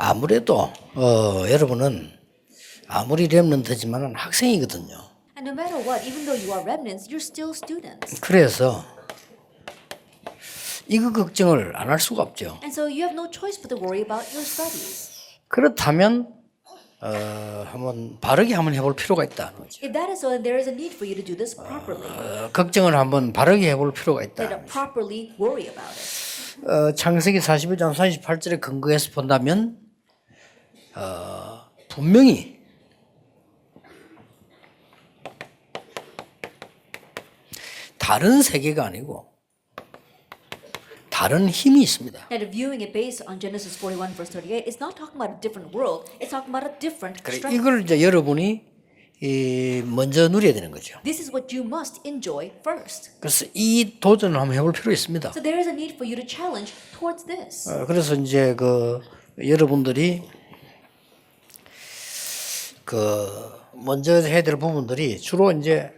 아무래도 여러분은 아무리 렘넌트지만은 학생이거든요. And no matter what, even though you are remnants, you're still students. 그래서 이거 걱정을 안 할 수가 없죠. And so you have no choice but to worry about your studies. 그렇다면 한번 바르게 한번 해볼 필요가 있다는 거죠. If that is so, then there is a need for you to do this properly. 걱정을 한번 바르게 해볼 필요가 있다. To properly worry about it. 창세기 41장 38절에 근거해서 본다면 분명히 다른 세계가 아니고 다른 힘이 있습니다. And viewing it based on Genesis 41 verse 38, it's not talking about a different world. It's talking about a different 그래, strength. 이걸 이제 여러분이 먼저 누려야 되는 거죠. This is what you must enjoy first. 그래서 이 도전을 한번 해볼 필요가 있습니다. So there is a need for you to challenge towards this. 그래서 이제 여러분들이 먼저 해야 될 부분들이 주로 이제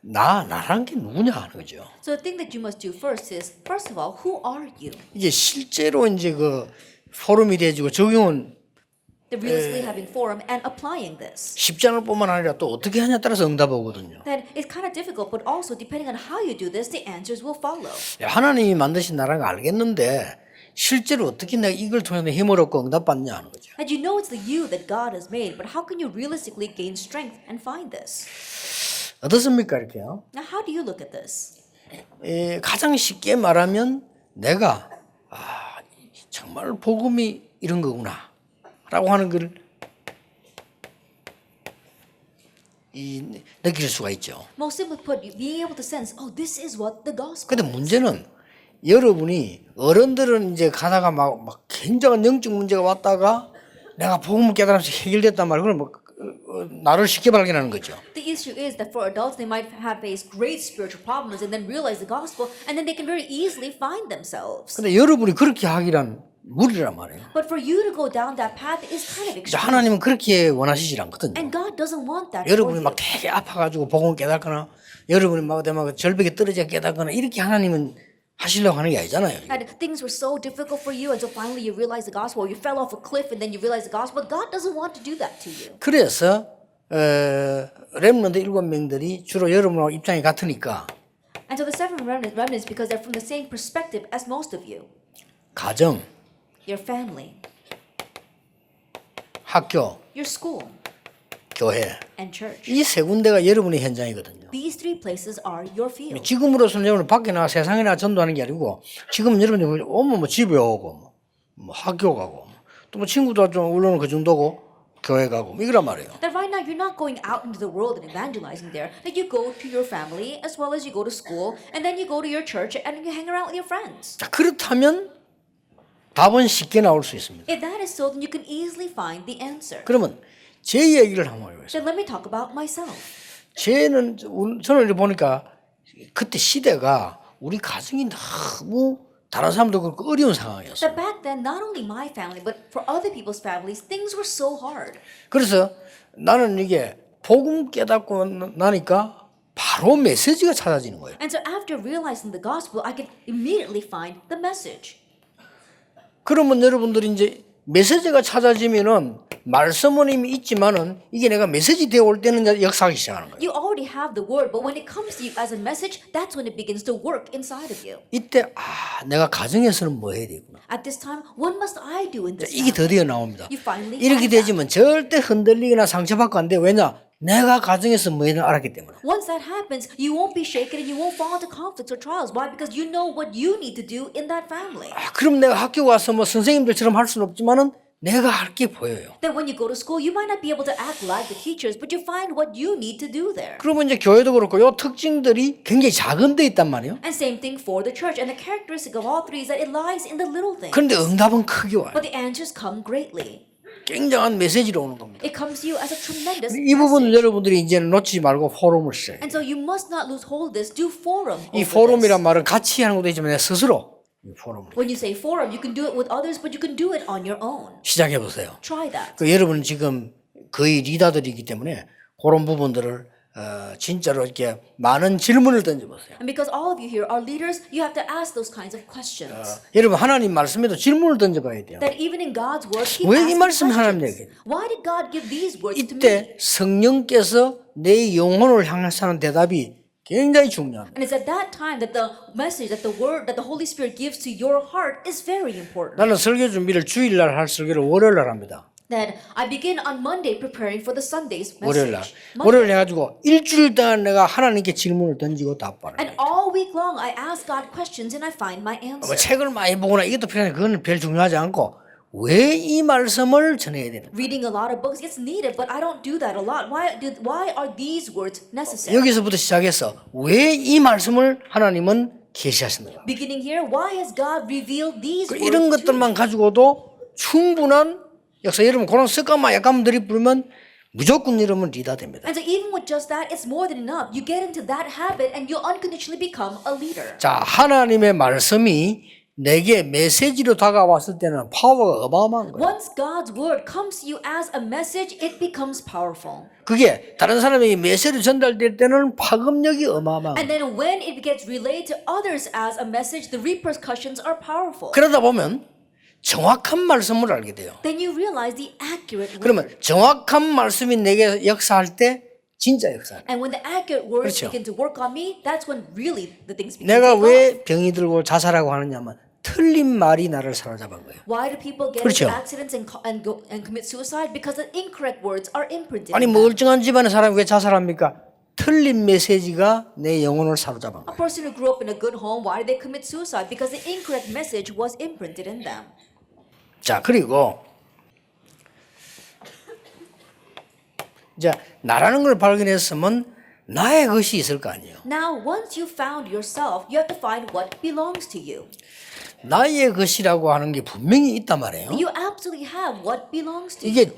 나란 게 누구냐 하는 거죠. So the thing that you must do first is, first of all, who are you? 이제 실제로 이제 포럼이 돼지고 적용은 The realistically having forum and applying this. 쉽지 않을 뿐만 아니라 또 어떻게 하냐에 따라서 응답 오거든요. Then it's kind of difficult, but also depending on how you do this, the answers will follow. 하나님이 만드신 나라는 걸 알겠는데 실제로 어떻게 내가 이걸 통해서 힘을 얻고 응답받냐 하는 거죠. And you know it's the you that God has made, but how can you realistically gain strength and find this? 어떻습니까 이렇게요? Now, how do you look at this? 가장 쉽게 말하면 내가 정말 복음이 이런 거구나 라고 하는 걸 느낄 수가 있죠. Most simply put, being able to sense, oh, this is what the gospel 근데 is. 문제는 여러분이 어른들은 이제 가다가 막 굉장한 영적 문제가 왔다가 내가 복음을 깨달아서 해결됐단 말이에요. 그럼 나를 쉽게 발견하는 거죠. The issue is that for adults, they might have faced great spiritual problems and then realize the gospel, and then they can very easily find themselves. 근데 여러분이 그렇게 하기란 무리란 말이에요. But for you to go down that path is kind of extreme. 하나님은 그렇게 원하시질 않거든요. And God doesn't want that for 여러분이 you. 막 되게 아파가지고 복음을 깨닫거나 여러분이 막 절벽에 떨어져 깨닫거나 이렇게 하나님은 하시려고 하는 게 아니잖아요. And things were so difficult for you, and so finally you realize the gospel, or you fell off a cliff and then you realize the gospel. God doesn't want to do that to you. 그래서 렘넌트 7명들이 주로 여러분하고 입장이 같으니까 And so the seven remnants, because they're from the same perspective as most of you, 가정, your family, 학교, your school, 교회 and church. 이 세 군데가 여러분의 현장이거든요. These three places are your field. 지금으로서는 여러분 밖에 나가 세상에 나가 전도하는 게 아니고 지금은 여러분이 오면 뭐 집에 오고 뭐 학교 가고 또 뭐 친구도 좀 물론 그 정도고 교회 가고 이거란 말이에요. That right now you're not going out into the world and evangelizing there. That you go to your family as well as you go to school, and then you go to your church and you hang around with your friends. 자, 그렇다면 답은 쉽게 나올 수 있습니다. If that is so, then you can easily find the answer. 그러면 제 얘기를 한번 해보겠습니다. Then let me talk about myself. 저는 이렇게 보니까 그때 시대가 우리 가정이 너무 다른 사람도 그렇고 어려운 상황이었어요. That back then, not only my family, but for other people's families, things were so hard. 그래서 나는 이게 복음 깨닫고 나니까 바로 메시지가 찾아지는 거예요. And so after realizing the gospel, I could immediately find the message. 그러면 여러분들이 이제 메시지가 찾아지면은 말씀은 이미 있지만은 이게 내가 메시지 되어 올 때는 역사하기 시작하는 거예요. You already have the word, but when it comes to you as a message, that's when it begins to work inside of you. 이때 내가 가정에서는 뭐 해야 되구나. At this time, what must I do in this 이게 time? 드디어 나옵니다. You finally 이렇게 find that. 되지만 절대 흔들리거나 상처받고 안 돼. 왜냐? 내가 가정에서 뭐 해야 되나 알았기 때문에. Once that happens, you won't be shaken and you won't fall into conflicts or trials. Why? Because you know what you need to do in that family. 그럼 내가 학교 가서 뭐 선생님들처럼 할 수는 없지만은 내가 할 게 보여요. Then when you go to school, you might not be able to act like the teachers, but you find what you need to do there. 그러면 이제 교회도 그렇고 요 특징들이 굉장히 작은 데 있단 말이에요. And same thing for the church. And the characteristic of all three is that it lies in the little things. 그런데 응답은 크게 와요. But the answers come greatly. 굉장한 메시지로 오는 겁니다. It comes to you as a tremendous 이 부분을 message. 여러분들이 이제는 놓치지 말고 포럼을 써요. And so you must not lose hold of this. Do forum 이 over 포럼이란 this. 말은 같이 하는 것도 있지만 내 스스로 이 포럼을 When you say forum, you can do it with others, but you can do it on your own. 시작해 보세요. Try that. 여러분은 지금 거의 리더들이기 때문에 그런 부분들을 진짜로 이렇게 많은 질문을 던져보세요. And because all of you here are leaders, you have to ask those kinds of questions. 여러분 하나님 말씀에도 질문을 던져봐야 돼요. That even in God's word, keep 왜 이 asking 말씀 하나님 questions. 얘기해요? Why did God give these words to me? 이때 성령께서 내 영혼을 향해서 하는 대답이 굉장히 중요합니다. And it's at that time that the message, that the word, that the Holy Spirit gives to your heart is very important. 나는 설교 준비를 주일날 할 설교를 월요일날 합니다. That I begin on Monday preparing for the Sunday's 월요일날. message. 월요일 해가지고 일주일 동안 내가 하나님께 질문을 던지고 답하는 And 거예요. all week long, I ask God questions and I find my 뭐 answer. 책을 많이 보거나 이것도 필요한데 그건 별 중요하지 않고 왜 이 말씀을 전해야 되는 거예요. Reading a lot of books gets needed, but I don't do that a lot. Why are these words necessary? 여기서부터 시작해서 왜 이 말씀을 하나님은 계시하시는가. Beginning here, why has God revealed these words 이런 to 것들만 가지고도 충분한 역사. 여러분 그런 습관만 약간 들이부르면 무조건 이러면 리더 됩니다. And so even with just that, it's more than enough. You get into that habit and you'll unconditionally become a leader. 자, 하나님의 말씀이 내게 메시지로 다가왔을 때는 파워가 어마어마한 거예요. Once God's word comes to you as a message, it becomes powerful. 그게 다른 사람에게 메시지로 전달될 때는 파급력이 어마어마한 And 거예요. then when it gets relayed to others as a message, the repercussions are powerful. 그러다 보면 정확한 말씀을 알게 돼요. Then you realize the accurate word. 그러면 정확한 말씀이 내게 역사할 때 진짜 역사예요. And when the accurate words 그렇죠. begin to work on me, that's when really the things begin 내가 to take off. 왜 병이 들고 자살하고 하느냐면 틀린 말이 나를 사로잡은 거예요. Why do people get 그렇죠. into accidents and commit suicide? Because the incorrect words are imprinted. 아니 in them. 멀쩡한 집안의 사람이 왜 자살합니까? 틀린 메시지가 내 영혼을 사로잡은 A 거예요. person who grew up in a good home, why did they commit suicide? Because the incorrect message was imprinted in them. 자, 그리고 이제 나라는 걸 발견했으면 나의 것이 있을 거 아니에요. Now, once you found yourself, you have to find what belongs to you. 나의 것이라고 하는 게 분명히 있단 말이에요. You absolutely have what belongs to you. 이게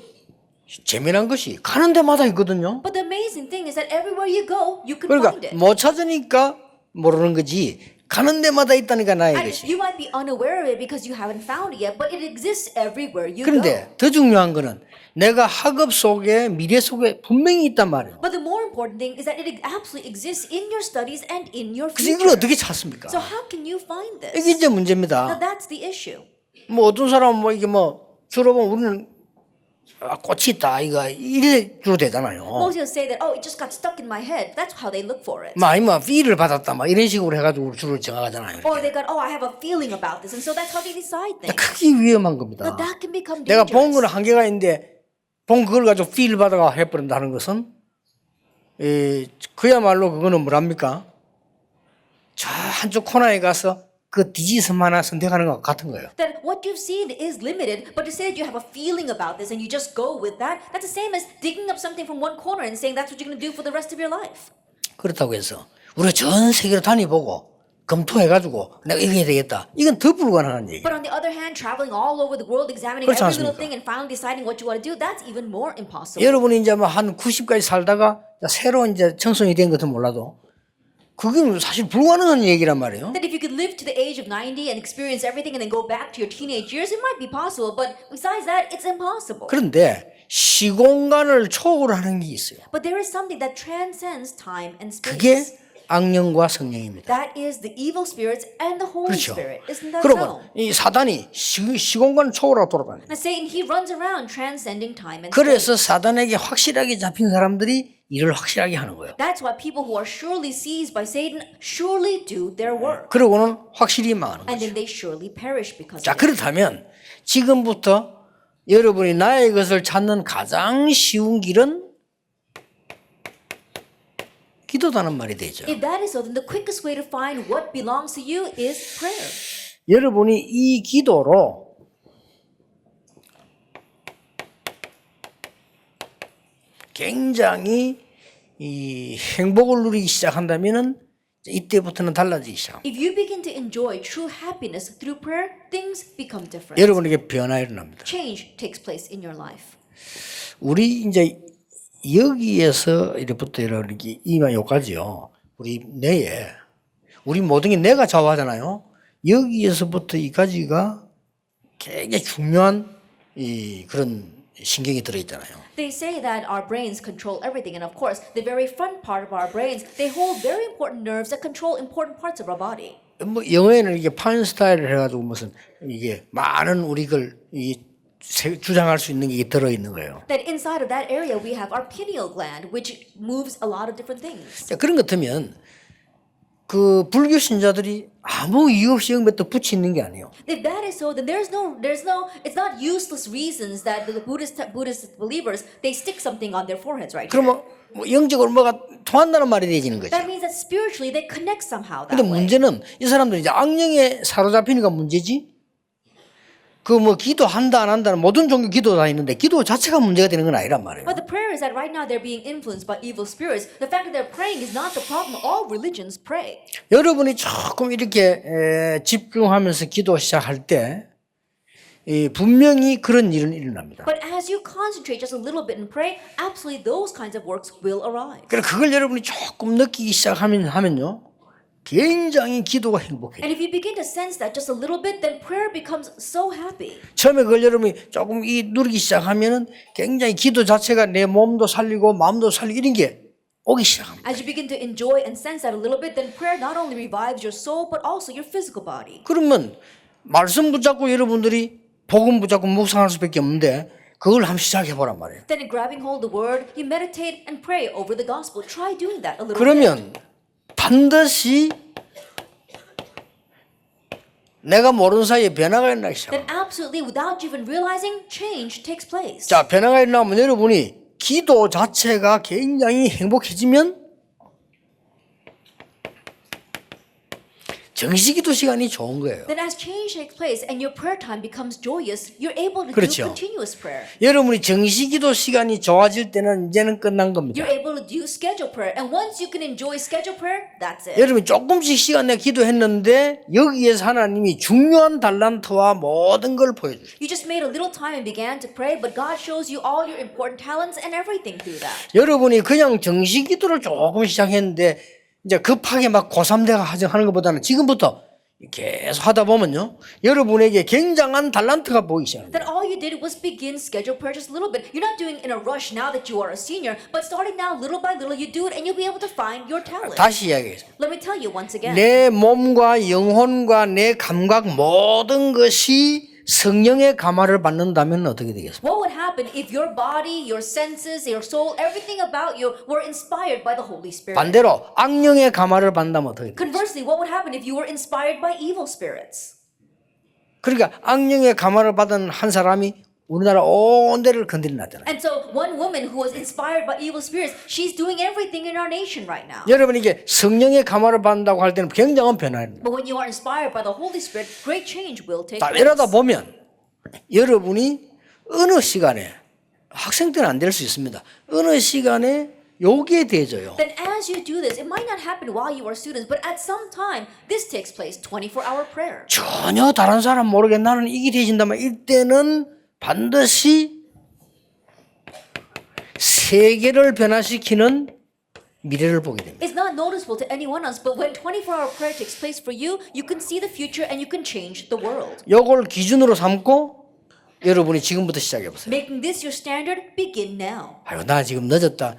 재미난 것이 가는 데마다 있거든요. But the amazing thing is that everywhere you go, you can 그러니까 find it. 못 찾으니까 모르는 거지. 가는 데마다 있다니까 나의 And 것이. you might be unaware of it because you haven't found it yet, but it exists everywhere you go. 그런데 더 중요한 거는 내가 학업 속에 미래 속에 분명히 있단 말이에요. But the more important thing is that it absolutely exists in your studies and in your 그래서 future. 이걸 어떻게 찾습니까? So how can you find this? 이게 이제 Now 문제입니다. that's the issue. 뭐 어떤 사람은 뭐 이게 뭐 주로 보면 우리는 꽃이 있다 이거 이래 주로 되잖아요. Most people say that, oh, it just got stuck in my head. That's how they look for it. 뭐 아니면 필을 받았다 막 이런 식으로 해가지고 주로 정하잖아요. Or they got, oh, I have a feeling about this. And so that's how they decide things. 크게 위험한 겁니다. But that can become 내가 본 거는 dangerous. 한계가 있는데 본 그걸 가지고 필 받아가 해버린다는 것은 그야말로 그거는 뭐랍니까? 저 한쪽 코너에 가서 그 디지섬 하나 선택하는 것 같은 거예요. That what you've seen is limited, but to say that you have a feeling about this and you just go with that, that's the same as digging up something from one corner and saying that's what you're going to do for the rest of your life. 그렇다고 해서 우리가 전 세계로 다니보고 검토해가지고 내가 이거 해야 되겠다. 이건 더 불가능한 얘기예요. But on the other hand, traveling all over the world, examining 그렇지 every little 않습니까? thing and finally deciding what you want to do, that's even more impossible. 여러분이 이제 뭐 한 90까지 살다가 새로 이제 청소년이 된 것은 몰라도 그건 사실 불가능한 얘기란 말이에요. That if you could live to the age of 90 and experience everything and then go back to your teenage years, it might be possible. But besides that, it's impossible. 그런데 시공간을 초월하는 게 있어요. But there is something that transcends time and 그게 space. 악령과 성령입니다. That is the evil spirits and the Holy 그렇죠. Spirit. Isn't that 그러면 so? 이 사단이 시공간을 초월하고 돌아다녀요. Now Satan, he runs around transcending time and space. 그래서 사단에게 확실하게 잡힌 사람들이 일을 확실하게 하는 거예요. That's why people who are surely seized by Satan surely do their work. 그러고는 확실히 망하는 And 거죠. then they surely perish because 자, of it. 그렇다면 지금부터 여러분이 나의 것을 찾는 가장 쉬운 길은 기도다는 말이 되죠. If that is so, then the quickest way to find what belongs to you is prayer. 여러분이 이 기도로 굉장히 이 행복을 누리기 시작한다면은 이때부터는 달라지기 시작. If you begin to enjoy true happiness through prayer, things become different. 여러분에게 변화가 일어납니다. Change takes place in your life. 우리 이제 여기에서 이제부터 이렇게 이만 여기까지요. 우리 뇌에 우리 모든 게 뇌가 좌우하잖아요. 여기에서부터 이까지가 굉장히 중요한 이 그런 신경이 들어있잖아요. They say that our brains control everything, and of course, the very front part of our brains, they hold very important nerves that control important parts of our body. 뭐 영어에는 이게 파인스타일을 해가지고 무슨 이게 많은 우리 걸 주장할 수 있는 게 들어 있는 거예요. That inside of that area we have our pineal gland, which moves a lot of different things. 자, 그런 것 같으면 그 불교 신자들이 아무 이유 없이 영뱉어 붙이 있는 게 아니에요. If that is so, then it's not useless reasons that the Buddhist believers they stick something on their foreheads right here. 그러면 뭐 영적으로 뭐가 통한다는 말이 되지는 거죠. That means that spiritually they connect somehow that 근데 way. 문제는 이 사람들이 이제 악령에 사로잡히니까 문제지. 그 뭐 기도한다 안 한다는 모든 종교 기도 다 있는데 기도 자체가 문제가 되는 건 아니란 말이에요. But the prayer is that right now they're being influenced by evil spirits. The fact that they're praying is not the problem. All religions pray. 여러분이 조금 이렇게 집중하면서 기도 시작할 때 분명히 그런 일은 일어납니다. But as you concentrate just a little bit and pray, absolutely those kinds of works will arise. 그래서 그걸 여러분이 조금 느끼기 시작하면요. 굉장히 기도가 행복해요. And if you begin to sense that just a little bit, then prayer becomes so happy. 처음에 그걸 여러분이 조금 누리기 시작하면은 굉장히 기도 자체가 내 몸도 살리고 마음도 살리고 이런 게 오기 시작합니다. As you begin to enjoy and sense that a little bit, then prayer not only revives your soul, but also your physical body. 그러면 말씀 붙잡고 여러분들이 복음 붙잡고 묵상할 수밖에 없는데 그걸 한번 시작해 보란 말이에요. Then in grabbing hold of the word, you meditate and pray over the gospel. Try doing that a little bit. 그러면 반드시 내가 모르는 사이에 변화가 일어나기 시작합니다. Then absolutely, without you even realizing, change takes place. 자, 변화가 일어나면 여러분이 기도 자체가 굉장히 행복해지면 정식기도 시간이 좋은 거예요. Then as change takes place and your prayer time becomes joyous, you're able to 그렇죠. do continuous prayer. 여러분이 정식기도 시간이 좋아질 때는 이제는 끝난 겁니다. You're able to do schedule prayer. And once you can enjoy schedule prayer, that's it. 여러분이 조금씩 시간 내 기도했는데 여기에서 하나님이 중요한 달란트와 모든 걸 보여주세요. You just made a little time and began to pray, but God shows you all your important talents and everything through that. 여러분이 그냥 정식기도를 조금 시작했는데 이제 급하게 막 고3대가 하는 것보다는 지금부터 계속 하다 보면요. 여러분에게 굉장한 달란트가 보이기 시작합니다. That all you did was begin schedule prayer just a little bit. You're not doing it in a rush now that you are a senior, but starting now little by little you do it and you'll be able to find your talent. 다시 이야기해서 Let me tell you once again. 내 몸과 영혼과 내 감각 모든 것이 성령의 감화를 받는다면 어떻게 되겠습니까? What would happen if your body, your senses, your soul, everything about you were inspired by the Holy Spirit? 반대로 악령의 감화를 받는다면 어떻게 되겠습니까? Conversely, what would happen if you were inspired by evil spirits? 그러니까 악령의 감화를 받은 한 사람이 우리나라 온 데를 건드려놨잖아요. And so one woman who was inspired by evil spirits, she's doing everything in our nation right now. 여러분 이게 성령의 감화를 받는다고 할 때는 굉장한 변화입니다. But when you are inspired by the Holy Spirit, great change will take 자, place. 이러다 보면 여러분이 어느 시간에 학생 때는 안 될 수 있습니다. 어느 시간에 요게 되져요. Then as you do this, it might not happen while you are students, but at some time, this takes place, 24-hour prayer. 전혀 다른 사람 모르게 나는 이게 되진다면 이때는 반드시 세계를 변화시키는 미래를 보게 됩니다. It's not noticeable to anyone else, but when 24-hour prayer takes place for you, you can see the future and you can change the world. 요걸 기준으로 삼고 여러분이 지금부터 시작해 보세요. Making this your standard, begin now. 아유, 나 지금 늦었다.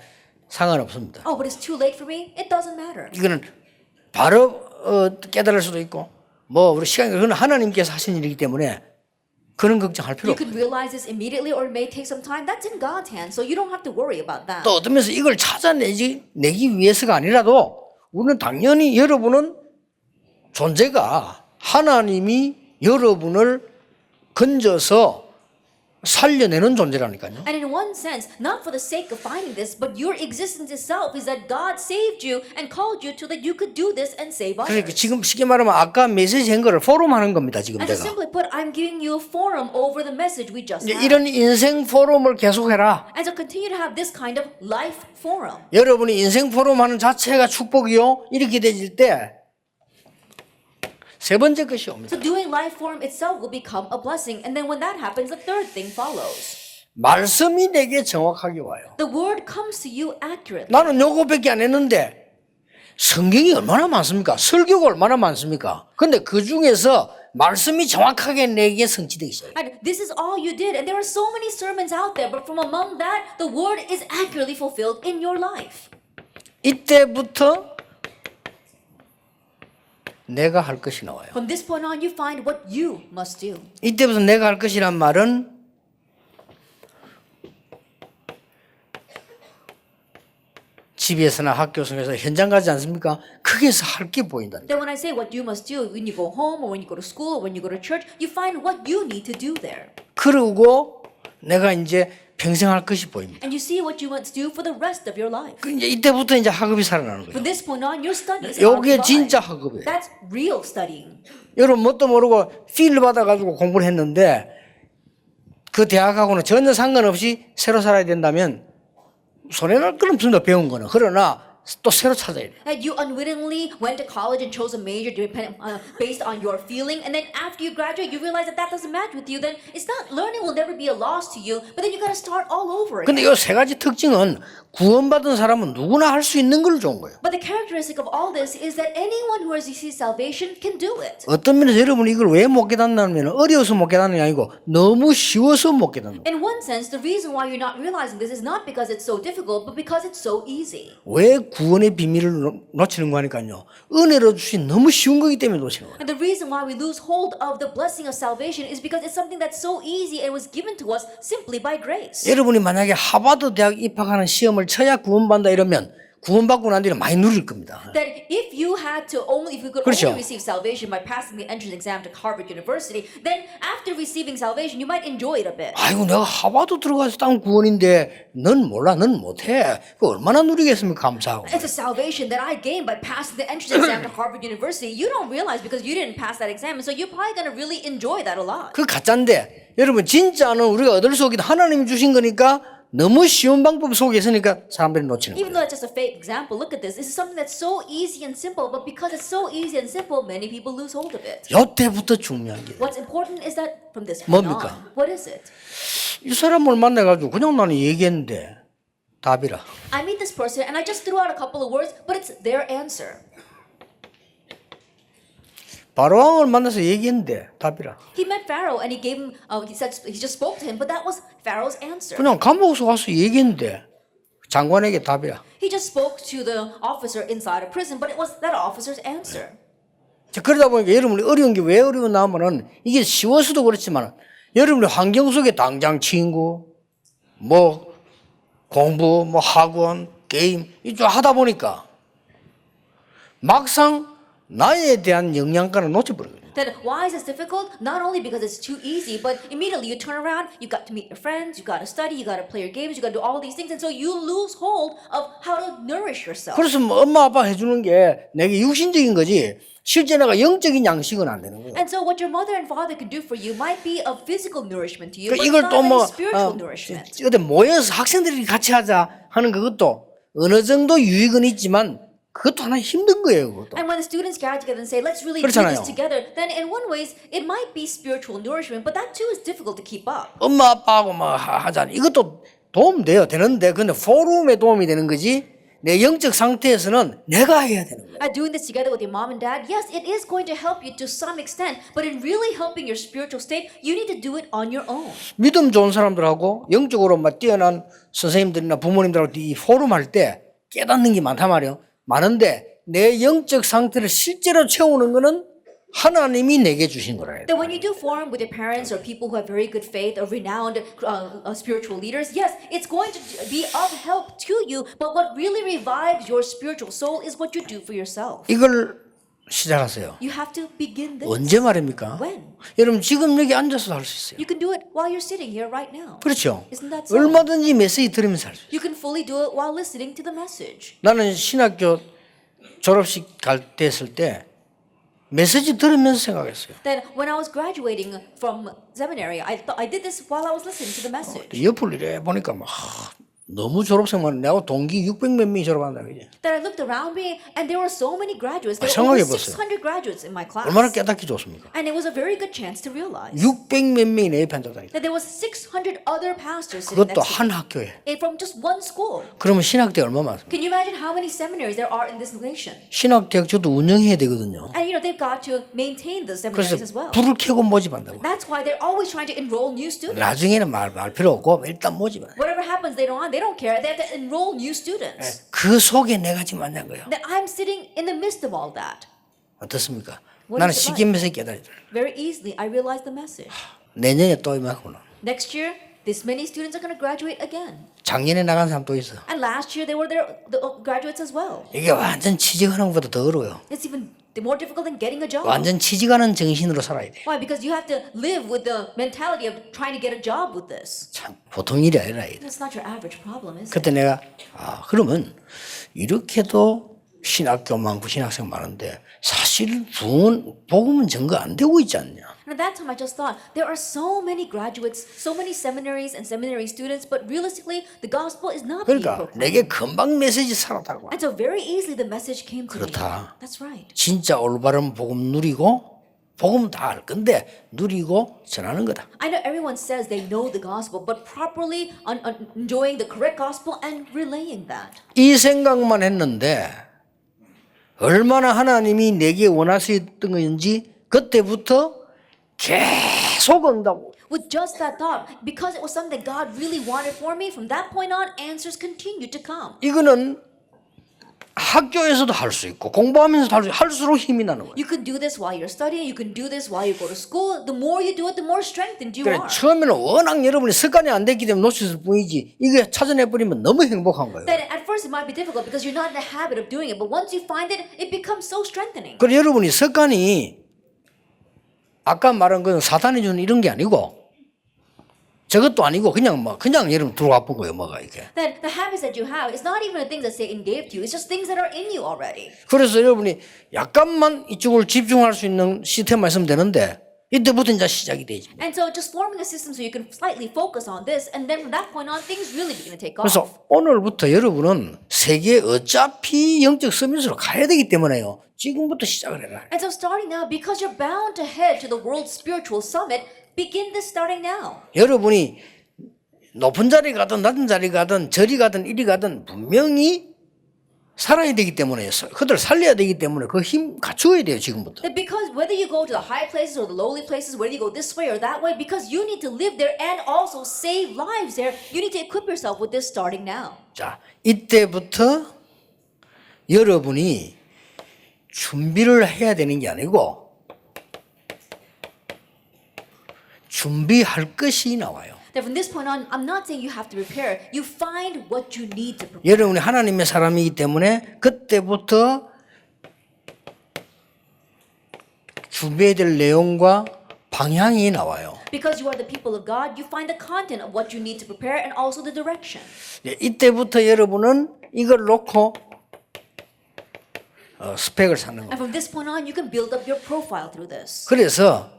상관없습니다. Oh, but it's too late for me? It doesn't matter. 이거는 바로 깨달을 수도 있고 뭐 우리 시간이 그건 하나님께서 하신 일이기 때문에 그런 걱정할 필요 You 없고 could realize this immediately or it may take some time. That's in God's hands, so you don't have to worry about that. 또 어떤 면에서 이걸 찾아내기 위해서가 아니라도 우리는 당연히 여러분은 존재가 하나님이 여러분을 건져서 살려내는 존재라니까요. And in one sense, not for the sake of finding this, but your existence itself is that God saved you and called you to that you could do this and save 그러니까 others. 지금 쉽게 말하면 아까 메시지 한 거를 포럼하는 겁니다. 지금 And so 내가. simply put, I'm giving you a forum over the message we just had. 이런 인생 포럼을 계속해라. And so continue to have this kind of life forum. 여러분이 인생 포럼하는 자체가 축복이요. 이렇게 되질 때 세 번째 것이 옵니다. So doing life forum itself will become a blessing. And then when that happens, the third thing follows. 말씀이 내게 정확하게 와요. The word comes to you accurately. 나는 요거밖에 안 했는데 성경이 얼마나 많습니까? 설교가 얼마나 많습니까? 근데 그 중에서 말씀이 정확하게 내게 성취되기 시작해요. And this is all you did. And there are so many sermons out there, but from among that, the word is accurately fulfilled in your life. 이때부터 내가 할 것이 나와요. From this point on, you find what you must do. 이때부터 내가 할 것이란 말은 집에서나 학교 속에서 현장 가지 않습니까? 거기에서 할 게 보인다. Then when I say what you must do, when you go home or when you go to school or when you go to church, you find what you need to do there. 그러고 내가 이제 평생 할 것이 보입니다. And you see what you must do for the rest of your life. 그 이제 이때부터 이제 학업이 살아나는 From 거예요. this point on, your studies are 이게 alive. 진짜 학업이에요. That's real studying. 여러분 뭣도 모르고 필을 받아가지고 공부를 했는데 그 대학하고는 전혀 상관없이 새로 살아야 된다면 손해 날 건 없습니다. 배운 거는. 그러나 또 새로 찾아야 돼요. That you unwittingly went to college and chose a major based on your feeling, and then after you graduate, you realize that that doesn't match with you. Then it's not learning will never be a loss to you, but then you got to start all over again. 근데 이 세 가지 특징은 구원받은 사람은 누구나 할 수 있는 걸 좋은 거예요. But the characteristic of all this is that anyone who has received salvation can do it. 어떤 면에서 여러분이 이걸 왜 못 깨닫냐면 어려워서 못 깨닫는 게 아니고 너무 쉬워서 못 깨닫는 거예요. In one sense, the reason why you're not realizing this is not because it's so difficult, but because it's so easy. 왜 구원의 비밀을 놓치는 거니까요. 은혜로 주신 너무 쉬운 거기 때문에 놓치는 거예요. And the reason why we lose hold of the blessing of salvation is because it's something that's so easy and was given to us simply by grace. 여러분이 만약에 하버드 대학 입학하는 시험을 쳐야 구원받는다 이러면 구원받고 난 뒤에 많이 누릴 겁니다. That if you could 그렇죠. only receive salvation by passing the entrance exam to Harvard University, then after receiving salvation, you might enjoy it a bit. 아이고 내가 하버드 들어가서 딴 구원인데 넌 몰라 넌 못해. 그 얼마나 누리겠습니까 감사하고. It's a salvation that I gained by passing the entrance exam to Harvard University. You don't realize because you didn't pass that exam, and so you're probably going to really enjoy that a lot. 그 가짜인데 여러분 진짜는 우리가 얻을 수 없기 하나님이 주신 거니까 너무 쉬운 방법 속에 있으니까 사람들이 놓치는 Even 거예요. though it's just a fake example, look at this. This is something that's so easy and simple, but because it's so easy and simple, many people lose hold of it. 이때부터 중요한 게 What's important is that from this point 뭡니까? on, what is it? 이 사람을 만나가지고 그냥 나는 얘기했는데 답이라. I meet this person and I just threw out a couple of words, but it's their answer. 바로왕을 만나서 얘기했는데 답이라. He met Pharaoh and he gave him, he just spoke to him, but that was Pharaoh's answer. 그냥 감옥에서 와서 얘기했는데 장관에게 답이라. He just spoke to the officer inside a prison, but it was that officer's answer. 자, 그러다 보니까 여러분이 어려운 게 왜 어려웠나 하면은 이게 쉬워서도 그렇지만 여러분의 환경 속에 당장 친구, 뭐 공부, 뭐 학원, 게임 이쪽 하다 보니까 막상 나에 대한 영양가를 놓쳐버리거든요. Then why is this difficult? Not only because it's too easy, but immediately you turn around, you got to meet your friends, you got to study, you got to play your games, you got to do all these things, and so you lose hold of how to nourish yourself. 그래서 뭐 엄마 아빠 해주는 게 내게 육신적인 거지 실제 내가 영적인 양식은 안 되는 거예요. And so what your mother and father can do for you might be of physical nourishment to you, but it's 이걸 not 또 any 뭐 spiritual nourishment. 어디 모여서 학생들이 같이 하자 하는 그것도 어느 정도 유익은 있지만 그것도 하나 힘든 거예요. 그것도. And when the students gather together and say, let's really do 그렇잖아요. this together, then in one ways, it might be spiritual nourishment, but that too is difficult to keep up. 엄마 아빠하고 뭐 하자 이것도 도움 돼요. 되는데 근데 포럼에 도움이 되는 거지 내 영적 상태에서는 내가 해야 되는 거예요. Doing this together with your mom and dad, yes, it is going to help you to some extent, but in really helping your spiritual state, you need to do it on your own. 믿음 좋은 사람들하고 영적으로 막 뛰어난 선생님들이나 부모님들하고 이 포럼 할 때 깨닫는 게 많단 말이에요. 많은데 내 영적 상태를 실제로 채우는 거는 하나님이 내게 주신 거라. That when you do forum with your parents or people who have very good faith or renowned spiritual leaders, yes, it's going to be of help to you, but what really revives your spiritual soul is what you do for yourself. 이걸 시작하세요. You have to begin this. 언제 말입니까? When? 여러분 지금 여기 앉아서 할 수 있어요. You can do it while you're sitting here right now. 그렇죠. Isn't that so? 얼마든지 메시지 들으면서 할 수 있어요. You can fully do it while listening to the message. 나는 신학교 졸업식 갈 때 했을 때 메시지 들으면서 생각했어요. Then when I was graduating from seminary, I did this while I was listening to the message. 옆을 이래 보니까 막 너무 졸업생만 내가 동기 600몇 명이 졸업한다 그지? That I looked around me and there were so many graduates. There were 생각해 over 보세요. 600 graduates in my class. 얼마나 깨닫기 좋습니까? And it was a very good chance to realize 600몇 명이 내 옆에 앉았다니까. that there was 600 other pastors sitting 그것도 next to 한 me. 학교에. And from just one school. 그러면 신학대 얼마 많습니까? Can you imagine how many seminaries there are in this nation? 신학대학 저도 운영해야 되거든요. And they've got to maintain the 그래서 seminaries as well. 불을 켜고 모집한다고. That's why they're always trying to enroll new students. 나중에는 말 필요 없고 일단 모집해. Whatever happens later on, they don't care. They have to enroll new students. 그 속에 내가 지금 앉은 거예요. That I'm sitting in the midst of all that. 어떻습니까? What 나는 is it 시기면서 깨달았죠. Very easily, I realized the message. 내년에 또 이만큼은. Next year, this many students are going to graduate again. 작년에 나간 사람 또 있어. And last year, they were there, the graduates as well. 이게 완전 취직하는 것보다 더 어려워요. It's even more difficult than getting a job. 완전 취직하는 정신으로 살아야 돼. Why? Because you have to live with the mentality of trying to get a job with this. 참 보통 일이 아니라 이게. That's not your average problem, is it? 그때 내가 그러면 이렇게도 신학교 많고 신학생 많은데 사실 복음은 증거 안 되고 있지 않냐? And at that time, I just thought, there are so many graduates, so many seminaries and seminary students, but realistically, the gospel is not being 그러니까 proclaimed. 내게 금방 메시지 살았다고. And so very easily the message came to me. 그렇다. That's right. 진짜 올바른 복음 누리고 복음 다 알 건데 누리고 전하는 거다. I know everyone says they know the gospel, but properly enjoying the correct gospel and relaying that. 이 생각만 했는데 얼마나 하나님이 내게 원하셨던 건지 그때부터 계속 응답. With just that thought, because it was something that God really wanted for me, from that point on, answers continued to come. 이거는 학교에서도 할 수 있고 공부하면서도 할수록 힘이 나는 거예요. You can do this while you're studying. You can do this while you go to school. The more you do it, the more strengthened you 그래, are. 처음에는 워낙 여러분이 습관이 안 됐기 때문에 놓쳤을 뿐이지 이게 찾아내버리면 너무 행복한 거예요. That at first it might be difficult because you're not in the habit of doing it, but once you find it, it becomes so strengthening. 그래 여러분이 습관이 아까 말한 건 사탄이 주는 이런 게 아니고 저것도 아니고 그냥 여러분 들어와 본 거예요 뭐가 이게. That the habits that you have, it's not even the things that Satan gave to you. It's just things that are in you already. 그래서 여러분이 약간만 이쪽을 집중할 수 있는 시스템만 있으면 되는데 이때부터 이제 시작이 되지. And so just forming a system so you can slightly focus on this, and then from that point on, things really begin to take off. 그래서 오늘부터 여러분은 세계 어차피 영적 서밋으로 가야 되기 때문에요. 지금부터 시작을 해라. And so starting now, because you're bound to head to the World Spiritual Summit, begin this starting now. 여러분이 높은 자리 가든 낮은 자리 가든 저리 가든 이리 가든 분명히 살아야 되기 때문에 그들 살려야 되기 때문에 그 힘 갖추어야 돼요 지금부터. That because whether you go to the high places or the lowly places, whether you go this way or that way, because you need to live there and also save lives there, you need to equip yourself with this starting now. 자, 이때부터 여러분이 준비를 해야 되는 게 아니고 준비할 것이 나와요. That from this point on, I'm not saying you have to prepare. You find what you need to prepare. 여러분이 하나님의 사람이기 때문에 그때부터 준비해야 될 내용과 방향이 나와요. Because you are the people of God, you find the content of what you need to prepare and also the direction. 이때부터 여러분은 이걸 놓고 스펙을 쌓는 거예요. And from this point on, you can build up your profile through this. 그래서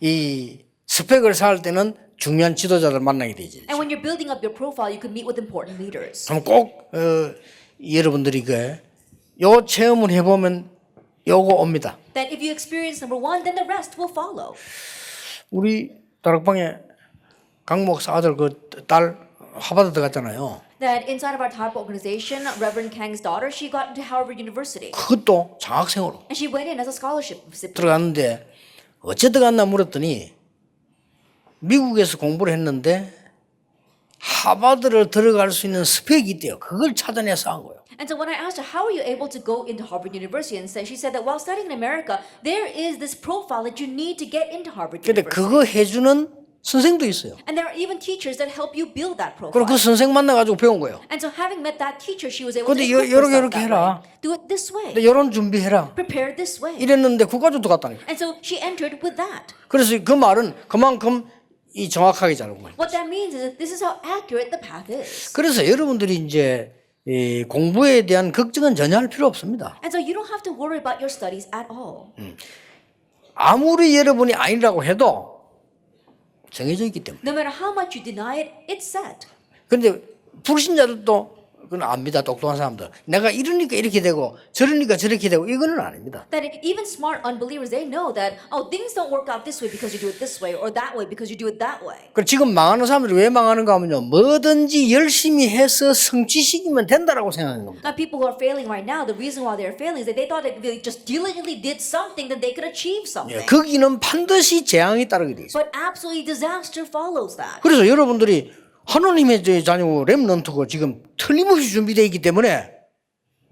이 스펙을 쌓을 때는 중요한 지도자들 만나게 되지. And when you're building up your profile, you can meet with important leaders. 그럼 꼭 여러분들이 요 체험을 해보면 요거 옵니다. That if you experience number one, then the rest will follow. 우리 다락방에 강 목사 아들 그 딸 하버드 들어갔잖아요. That inside of our type organization, Reverend Kang's daughter, she got into Harvard University. 그것도 장학생으로 And she went in as a scholarship recipient. 들어갔는데 어째 들어갔나 물었더니 미국에서 공부를 했는데 하버드를 들어갈 수 있는 스펙이 있대요. 그걸 찾아내서 한 거예요. And so when I asked her, how are you able to go into Harvard University? And she said that while studying in America, there is this profile that you need to get into Harvard 근데 University. 그거 해주는 선생도 있어요. And there are even teachers that help you build that profile. 그리고 그 선생 만나가지고 배운 거예요. And so having met that teacher, she was able to 근데 equip 요렇게 herself 요렇게 that 해라. way. Do it this way. 근데 요런 준비해라. Prepare this way. 이랬는데 국가적도 갔다니까. And so she entered with that. 그래서 그 말은 그만큼 이 정확하게 잘 온 거예요. What that means is that this is how accurate the path is. 그래서 여러분들이 이제 이 공부에 대한 걱정은 전혀 할 필요 없습니다. And so you don't have to worry about your studies at all. 아무리 여러분이 아니라고 해도 정해져 있기 때문에. No matter how much you deny it, it's set. 그런데 불신자들도 그건 압니다. 똑똑한 사람들. 내가 이러니까 이렇게 되고 저러니까 저렇게 되고 이거는 아닙니다. That even smart unbelievers, they know that, oh, things don't work out this way because you do it this way, or that way because you do it that way. 그리고 지금 망하는 사람들이 왜 망하는가 하면요. 뭐든지 열심히 해서 성취시키면 된다라고 생각하는 겁니다. Now, people who are failing right now, the reason why they're failing is that they thought that if they just diligently did something, then they could achieve something. 거기는 반드시 재앙이 따르게 돼 있어요. But absolutely disaster follows that. 그래서 여러분들이 하나님의 자녀 렘넌트고 지금 틀림없이 준비되어 있기 때문에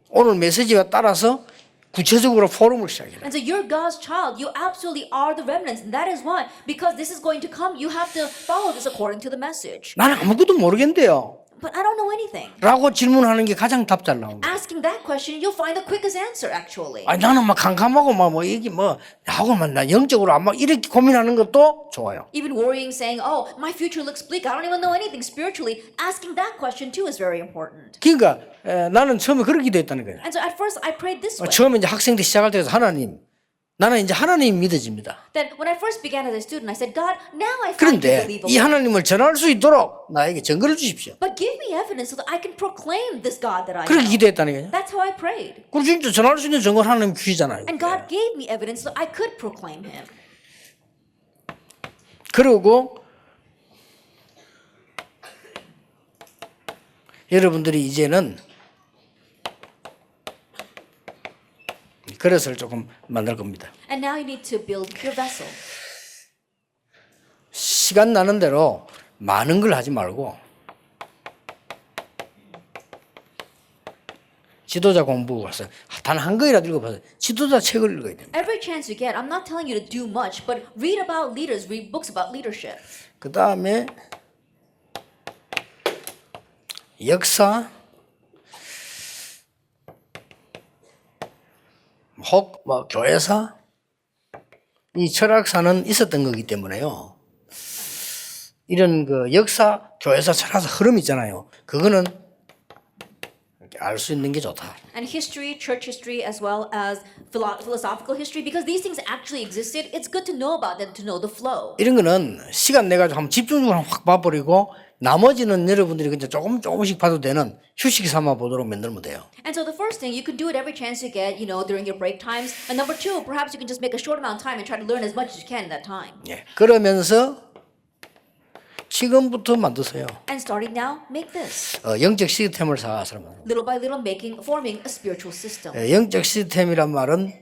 오늘 메시지와 따라서 구체적으로 포럼을 시작해요. And so you're God's child. You absolutely are the remnants. And that is why, because this is going to come, you have to follow this according to the message. 나는 아무것도 모르겠는데요. But I don't know anything. 라고 질문하는 게 가장 답 잘 나옵니다. Asking that question, you'll find the quickest answer, actually. 아니 나는 막 캄캄하고 막 뭐 이게 뭐 하고만 나 영적으로 막 이렇게 고민하는 것도 좋아요. Even worrying, saying, oh, my future looks bleak. I don't even know anything spiritually. Asking that question, too, is very important. 그러니까 나는 처음에 그렇게 기도했다는 거예요. And so at first, I prayed this way. 처음에 이제 학생 때 시작할 때에서 하나님, 나는 이제 하나님 믿어집니다. That when I first began as a student, I said, God, now I find you 그런데 believable. 이 하나님을 전할 수 있도록 나에게 증거를 주십시오. But give me evidence so that I can proclaim this God that I 그렇게 know. 기도했다는 거예요. That's how I prayed. 그리고 진짜 전할 수 있는 증거를 하나님 주시잖아요. And God gave me evidence so I could proclaim Him. 그리고 여러분들이 이제는 그릇을 조금 만들 겁니다. And now you need to build your vessel. 시간 나는 대로 많은 걸 하지 말고 지도자 공부 가서 단 한 권이라도 읽어봐서 지도자 책을 읽어야 됩니다. Every chance you get, I'm not telling you to do much, but read about leaders, read books about leadership. 그 다음에 역사 혹 뭐 교회사 이 철학사는 있었던 거기 때문에요. 이런 그 역사, 교회사, 철학사 흐름 있잖아요. 그거는 알 수 있는 게 좋다. And history, church history, as well as philosophical history, because these things actually existed, it's good to know about them, to know the flow. 이런 거는 시간 내가지고 한번 집중적으로 확 봐버리고 나머지는 여러분들이 그냥 조금씩 봐도 되는 휴식 삼아 보도록 만들면 돼요. And so the first thing, you can do it every chance you get, during your break times. And number two, perhaps you can just make a short amount of time and try to learn as much as you can in that time. 예. 그러면서 지금부터 만드세요. And starting now, make this. 영적 시스템을 사서 Little by little, forming a spiritual system. 영적 시스템이란 말은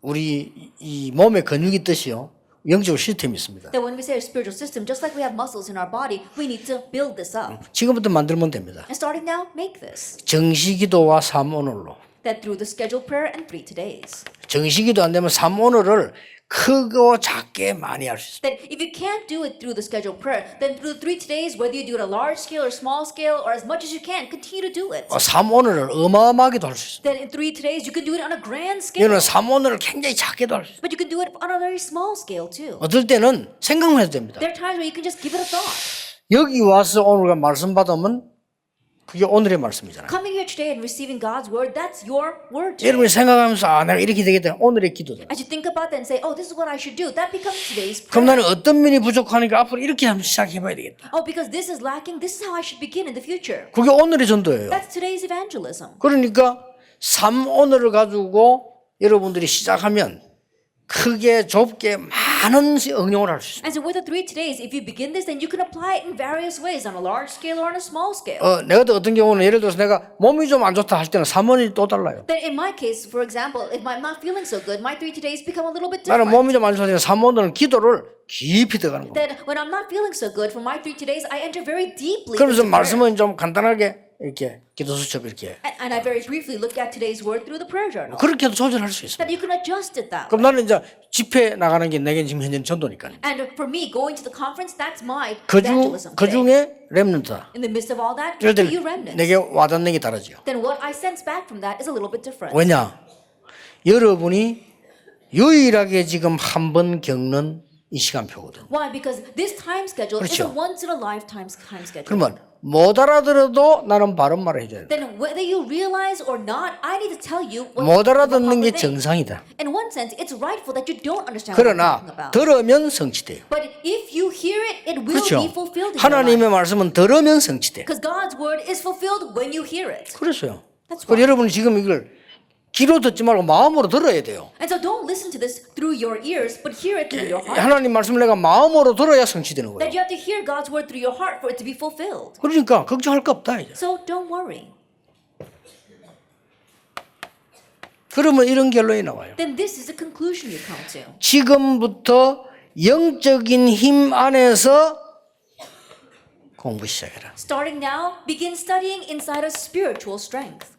우리 이 몸의 근육이 뜻이요. 영적 시스템이 있습니다. That when we say a spiritual system, just like we have muscles in our body, we need to build this up. 지금부터 만들면 됩니다. And starting now, make this. 정시기도와 삼오늘로. That through the scheduled prayer and 3 todays. 정시기도 안 되면 삼오늘을 크고 작게 많이 할 수 있어요. That if you can't do it through the scheduled prayer, then through the 3 todays, whether you do it a large scale or small scale or as much as you can, continue to do it. 삼오늘을 어마어마하게도 할 수 있어요. Then in 3 todays, you can do it on a grand scale. 이거는 삼오늘을 굉장히 작게도 할 수 있어요. But you can do it on a very small scale too. 어떨 때는 생각만 해도 됩니다. There are times where you can just give it a thought. 여기 와서 오늘 말씀 받으면 그게 오늘의 말씀이잖아요. Coming here today and receiving God's word, that's your word today. 여러분이 생각하면서 내가 이렇게 되겠다. 오늘의 기도다. As you think about that and say, oh, this is what I should do, that becomes today's 그럼 prayer. 나는 어떤 면이 부족하니까 앞으로 이렇게 한번 시작해봐야 되겠다. Oh, because this is lacking, this is how I should begin in the future. 그게 오늘의 전도예요. That's today's evangelism. 그러니까 3오늘을 가지고 여러분들이 시작하면 크게 좁게 많은 응용을 할 수 있어요. And so with the 3 todays, if you begin this, then you can apply it in various ways, on a large scale or on a small scale. 내가 또 어떤 경우는 예를 들어서 내가 몸이 좀 안 좋다 할 때는 3원이 또 달라요. Then in my case, for example, if I'm not feeling so good, my 3 todays become a little bit 나는 different. 몸이 좀 안 좋다니까 3원은 기도를 깊이 들어가는 거예요. Then when I'm not feeling so good, for my 3 todays, I enter very deeply 그러면서 into prayer. 말씀은 좀 간단하게 이렇게 기도 수첩 이렇게 And I very briefly look at today's word through the prayer journal. 그렇게도 조절할 수 있습니다. That you can adjust it that way. 그럼 나는 이제 집회 나가는 게 내게 지금 현재 전도니까. And for me, going to the conference, that's my 그 evangelism. 중에 렘넌트다. In the midst of all that, 예를 you 들어 remnants. 내게 와닿는 게 다르죠. Then what I sense back from that is a little bit different. 왜냐? 여러분이 유일하게 지금 한 번 겪는 이 시간표거든. Why? Because this time schedule is a 그렇죠. once in a lifetime time schedule. 그러면 못 알아들어도 나는 바른 말을 해줘야 돼. Then whether you realize or not, I need to tell you what 못 the 알아듣는 게 proper thing. 정상이다. In one sense, it's rightful that you don't understand what I'm 그러나 talking about. 들으면 성취돼요. But if you hear it, it will 그렇죠. be fulfilled in your life. 하나님의 말씀은 들으면 성취돼. Because God's word is fulfilled when you hear it. 그랬어요. That's 그래서 why. 여러분이 지금 이걸 귀로 듣지 말고 마음으로 들어야 돼요. And so don't listen to this through your ears, but hear it through your heart. 하나님 말씀을 내가 마음으로 들어야 성취되는 거예요. That you have to hear God's word through your heart for it to be fulfilled. 그러니까 걱정할 거 없다 이제. So don't worry. 그러면 이런 결론이 나와요. Then this is the conclusion you come to. 지금부터 영적인 힘 안에서 공부 시작해라. Starting now, begin studying inside of spiritual strength.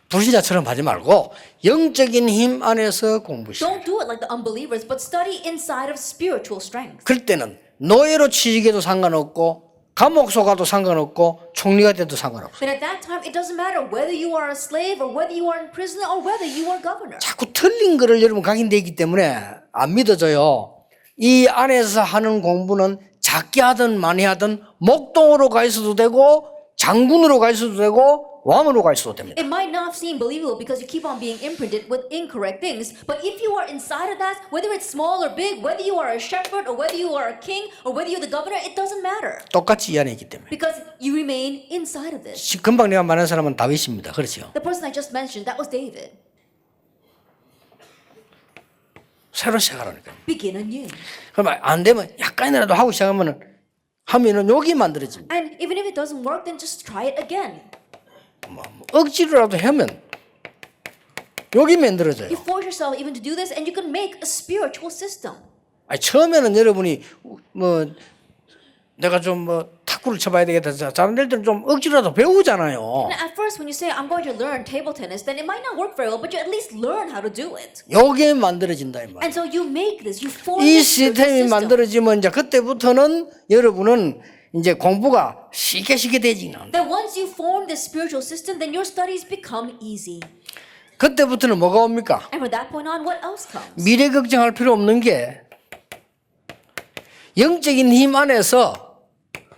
불신자처럼 하지 말고 영적인 힘 안에서 공부 시작. Don't do it like the unbelievers, but study inside of spiritual strength. 그럴 때는 노예로 취직해도 상관없고 감옥소 가도 상관없고 총리가 돼도 상관없어. Then at that time, it doesn't matter whether you are a slave or whether you are in prison or whether you are governor. 자꾸 틀린 거를 여러분 각인돼 있기 때문에 안 믿어져요. 이 안에서 하는 공부는 작게 하든 많이 하든 목동으로 가 있어도 되고 장군으로 가 있어도 되고 왕으로 가 있어도 됩니다. It might not seem believable because you keep on being imprinted with incorrect things, but if you are inside of that, whether it's small or big, whether you are a shepherd or whether you are a king or whether you're the governor, it doesn't matter. 똑같이 이 안에 있기 때문에. Because you remain inside of this. 금방 내가 말한 사람은 다윗입니다. 그렇죠? The person I just mentioned, that was David. 새로 시작하라니까. Begin anew. 그러면 안 되면 약간이라도 하고 하면은 욕이 만들어집니다. And even if it doesn't work, then just try it again. 억지로라도 하면 욕이 만들어져요. You force yourself even to do this, and you can make a spiritual system. 아니, 처음에는 여러분이 뭐 내가 좀 탁구를 쳐봐야 되겠다. 잘안 될 때는 좀 억지로라도 배우잖아요. And at first, when you say, I'm going to learn table tennis, then it might not work very well, but you at least learn how to do it. 요게 만들어진다 이 말. And so you make this, you form 이 this spiritual 시스템이 system. 만들어지면 이제 그때부터는 여러분은 이제 공부가 쉽게 되지는 않아요. That once you form this spiritual system, then your studies become easy. 그때부터는 뭐가 옵니까? And from that point on, what else comes? 미래 걱정할 필요 없는 게 영적인 힘 안에서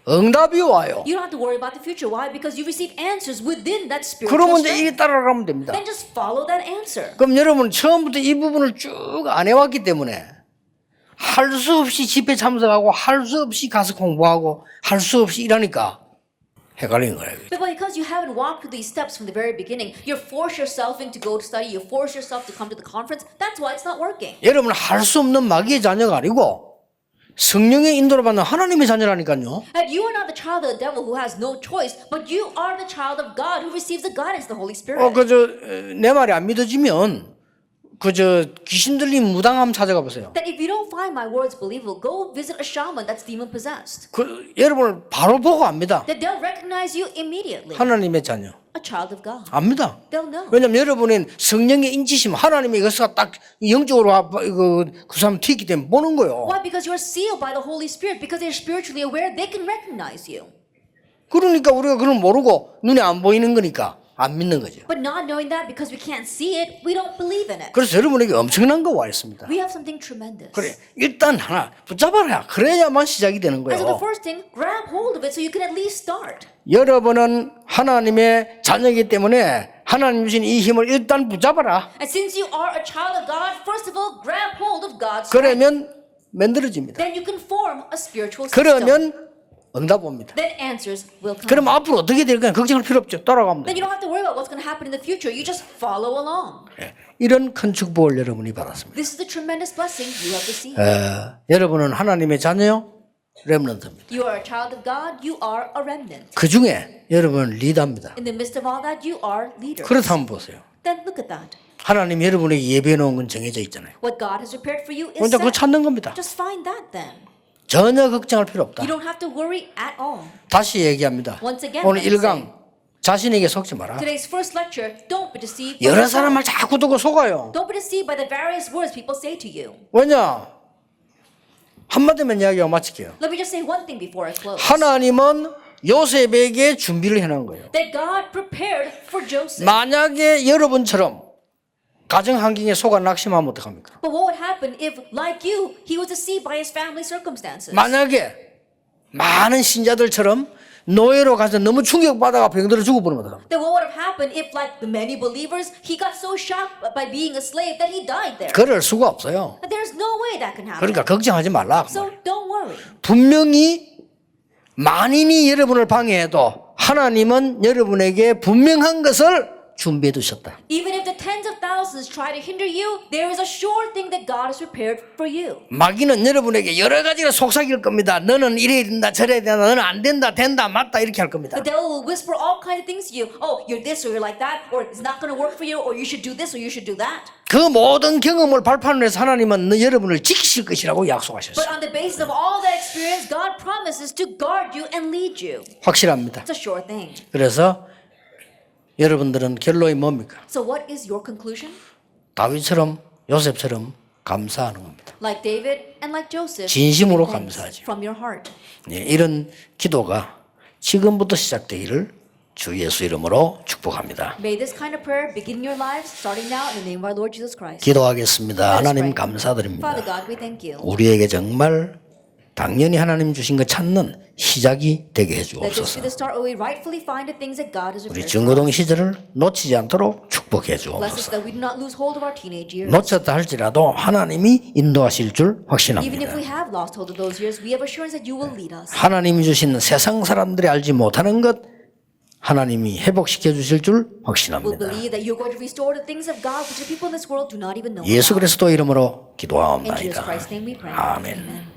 응답이 와요. You don't have to worry about the future. Why? Because you receive answers within that spiritual 그러면 이제 strength. 이게 따라가면 됩니다. Then just follow that answer. 그럼 여러분 처음부터 이 부분을 쭉 안 해왔기 때문에 할 수 없이 집회 참석하고 할 수 없이 가서 공부하고 할 수 없이 일하니까 헷갈리는 거예요. But because you haven't walked through these steps from the very beginning, you force yourself in to go to study, you force yourself to come to the conference, that's why it's not working. 여러분은 할 수 없는 마귀의 자녀가 아니고 성령의 인도를 받는 하나님의 자녀라니까요. And you are not the child of the devil who has no choice, but you are the child of God who receives the guidance of the Holy Spirit. 내 말이 안 믿어지면 귀신 들린 무당함 찾아가 보세요. That if you don't find my words believable, go visit a shaman that's demon possessed. 여러분을 바로 보고 압니다. That they'll recognize you immediately. 하나님의 자녀. A child of God. 압니다. They'll know. 왜냐하면 여러분은 성령의 인지심, 하나님의 이것을 딱 영적으로 그 사람 튀기 때문에 보는 거예요. Why? Because you're sealed by the Holy Spirit. Because they're spiritually aware, they can recognize you. 그러니까 우리가 그걸 모르고 눈에 안 보이는 거니까 안 믿는 거죠. But not knowing that, because we can't see it, we don't believe in it. 그래서 여러분에게 엄청난 거 와 있습니다. We have something tremendous. 그래, 일단 하나 붙잡아라. 그래야만 시작이 되는 And so the 거예요. first thing, grab hold of it so you can at least start. 여러분은 하나님의 자녀이기 때문에 하나님 주신 이 힘을 일단 붙잡아라. And since you are a child of God, first of all, grab hold of God's strength. 그러면 만들어집니다. Then you can form a spiritual system. 그러면 응답 옵니다. Then answers will come. 그럼 앞으로 어떻게 될까 걱정할 필요 없죠. 따라가면 Then 돼요. you don't have to worry about what's going to happen in the future. You just follow along. 이런 큰 축복을 여러분이 받았습니다. This is the tremendous blessing you have received. 여러분은 하나님의 자녀요, 렘넌트입니다. You are a child of God. You are a remnant. 그 중에 여러분은 리더입니다. In the midst of all that, you are leaders. 그렇다면 보세요. Then look at that. 하나님 여러분에게 예배해 놓은 건 정해져 있잖아요. What God has prepared for you is 그러니까 그거 set. 찾는 겁니다. Just find that then. 전혀 걱정할 필요 없다. You don't have to worry at all. 다시 얘기합니다. Once again, 오늘 let me 1강 자신에게 속지 마라. Today's first lecture, don't be deceived. by 여러 yourself. 사람 말 자꾸 듣고 속아요. Don't be deceived by the various words people say to you. 왜냐? 한마디만 이야기하고 마칠게요. Let me just say one thing before I close. 하나님은 요셉에게 준비를 해놓은 거예요. That God prepared for Joseph. 만약에 여러분처럼 가정 환경에 속아 낙심하면 어떡합니까? But what would happen if, like you, he was deceived by his family circumstances? 만약에 많은 신자들처럼 노예로 가서 너무 충격받아가 병들어 죽어버리면 어떡합니까? Then what would have happened if, like the many believers, he got so shocked by being a slave that he died there? 그럴 수가 없어요. There's no way that can happen. 그러니까 걱정하지 말라. So don't worry. 분명히 만인이 여러분을 방해해도 하나님은 여러분에게 분명한 것을 준비해 두셨다. Even if the tens of thousands try to hinder you, there is a sure thing that God has prepared for you. 마귀는 여러분에게 여러 가지로 속삭일 겁니다. 너는 이래야 된다, 저래야 된다, 너는 안 된다, 된다, 맞다 이렇게 할 겁니다. The devil will whisper all kinds of things to you. Oh, you're this or you're like that, or it's not going to work for you, or you should do this or you should do that. 그 모든 경험을 발판으로 해서 하나님은 여러분을 지키실 것이라고 But 약속하셨어요. on the basis of all that experience, God promises to guard you and lead you. 확실합니다. It's a sure thing. 그래서 여러분들은 결론이 뭡니까? So what is your conclusion? 다윗처럼 요셉처럼 감사하는 겁니다. Like David and like Joseph, 진심으로 give thanks 감사하죠. from your heart. 예, 이런 기도가 지금부터 시작되기를 주 예수 이름으로 축복합니다. May this kind of prayer begin your lives, starting now in the name of our Lord Jesus Christ. 기도하겠습니다. 하나님 감사드립니다. Father God, we thank you. 우리에게 정말 당연히 하나님 주신 것 찾는 시작이 되게 Let this be 해주옵소서. the start where we rightfully find the things that God has 우리 prepared for us. 중고등 시절을 놓치지 않도록 축복해 Bless us 주옵소서. that we do not lose hold of our teenage years. 놓쳤다 할지라도 하나님이 인도하실 줄 Even if 확신합니다. we have lost hold of those years, we have assurance that you will lead us. 하나님이 주신 세상 사람들이 알지 못하는 것 하나님이 회복시켜 주실 줄 We'll 확신합니다. believe that you're going to restore the things of God which the people in this world do not even know 예수 about. 그리스도 이름으로 In Jesus 기도하옵나이다. Christ's name we pray. 아멘. Amen.